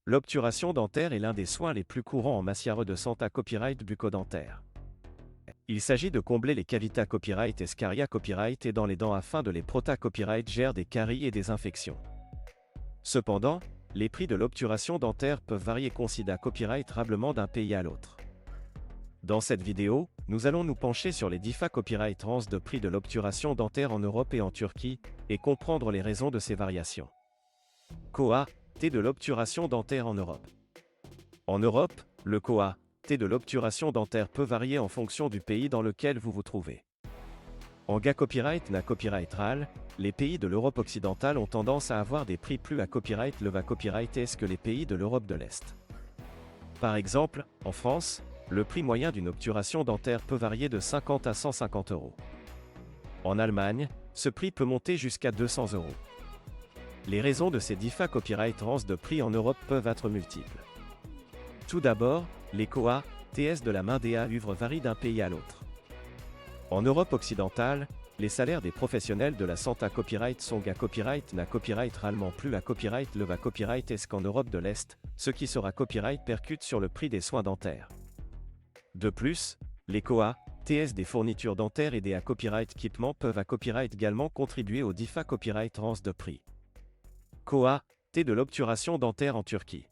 L'obturation dentaire est l'un des soins les plus courants en matière de santé copyright bucco-dentaire. Il s'agit de combler les cavités copyright et scaria copyright et dans les dents afin de les prota copyright gèrent des caries et des infections. Cependant, les prix de l'obturation dentaire peuvent varier considérablement d'un pays à l'autre. Dans cette vidéo, nous allons nous pencher sur les différents copyright ranges de prix de l'obturation dentaire en Europe et en Turquie, et comprendre les raisons de ces variations. COA, T de l'obturation dentaire en Europe. En Europe, le COA, T de l'obturation dentaire peut varier en fonction du pays dans lequel vous vous trouvez. En GA copyright na copyright RAL, les pays de l'Europe occidentale ont tendance à avoir des prix plus à copyright leva copyright S que les pays de l'Europe de l'Est. Par exemple, en France, le prix moyen d'une obturation dentaire peut varier de 50 à 150 euros. En Allemagne, ce prix peut monter jusqu'à 200 euros. Les raisons de ces différents copyright ranges de prix en Europe peuvent être multiples. Tout d'abord, les COA, TS de la main des œuvres varient d'un pays à l'autre. En Europe occidentale, les salaires des professionnels de la santé copyright sont GA copyright na copyright rarement plus à copyright leva copyright est qu'en Europe de l'Est, ce qui sera copyright percute sur le prix des soins dentaires. De plus, les COA, TS des fournitures dentaires et des à copyright équipements peuvent à copyright également contribuer aux différents copyright ranges de prix. COA, T de l'obturation dentaire en Turquie.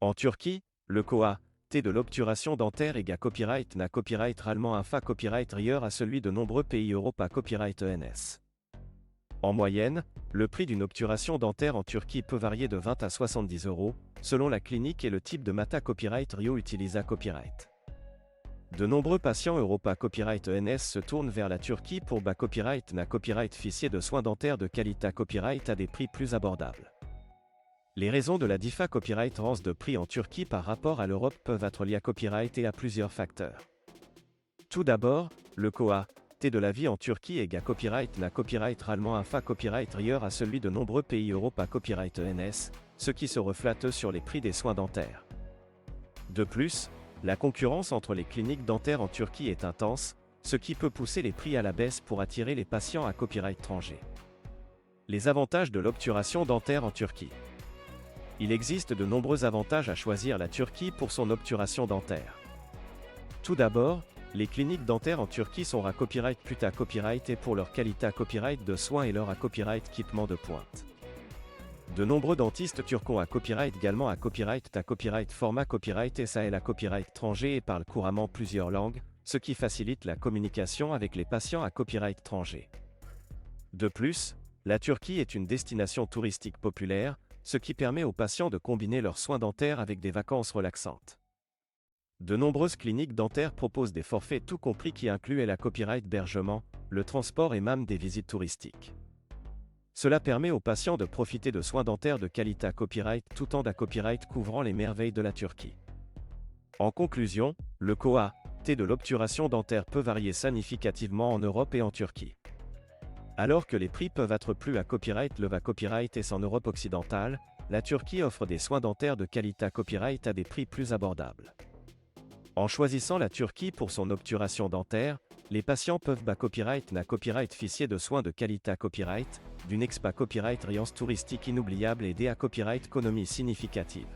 En Turquie, le COA, T de l'obturation dentaire est GA copyright na copyright rarement un fa copyright rieur à celui de nombreux pays Europe à copyright ENS. En moyenne, le prix d'une obturation dentaire en Turquie peut varier de 20 à 70 euros, selon la clinique et le type de mata copyright Rio utilisa copyright. De nombreux patients Europa copyright ENS se tournent vers la Turquie pour bas copyright na copyright officier de soins dentaires de qualité copyright à des prix plus abordables. Les raisons de la différence copyright range de prix en Turquie par rapport à l'Europe peuvent être liées à copyright et à plusieurs facteurs. Tout d'abord, le COA, T de la vie en Turquie est GA copyright na copyright rarement un fa copyright rieur à celui de nombreux pays Europe à copyright ENS, ce qui se reflète sur les prix des soins dentaires. De plus, la concurrence entre les cliniques dentaires en Turquie est intense, ce qui peut pousser les prix à la baisse pour attirer les patients à copyright étranger. Les avantages de l'obturation dentaire en Turquie. Il existe de nombreux avantages à choisir la Turquie pour son obturation dentaire. Tout d'abord, les cliniques dentaires en Turquie sont à copyright plus à copyright et pour leur qualité à copyright de soins et leur à copyright équipement de pointe. De nombreux dentistes turcs ont à copyright également à copyright format copyright et ça est la copyright étranger et parlent couramment plusieurs langues, ce qui facilite la communication avec les patients à copyright étranger. De plus, la Turquie est une destination touristique populaire, ce qui permet aux patients de combiner leurs soins dentaires avec des vacances relaxantes. De nombreuses cliniques dentaires proposent des forfaits tout compris qui incluent la copyright hébergement, le transport et même des visites touristiques. Cela permet aux patients de profiter de soins dentaires de qualité à copyright tout en d'un copyright couvrant les merveilles de la Turquie. En conclusion, le COA, T de l'obturation dentaire peut varier significativement en Europe et en Turquie. Alors que les prix peuvent être plus à copyright leva copyright et en Europe occidentale, la Turquie offre des soins dentaires de qualité à copyright à des prix plus abordables. En choisissant la Turquie pour son obturation dentaire, les patients peuvent bas copyright na copyright officier de soins de qualité à copyright, d'une expa copyright riance touristique inoubliable et des à copyright économie significative.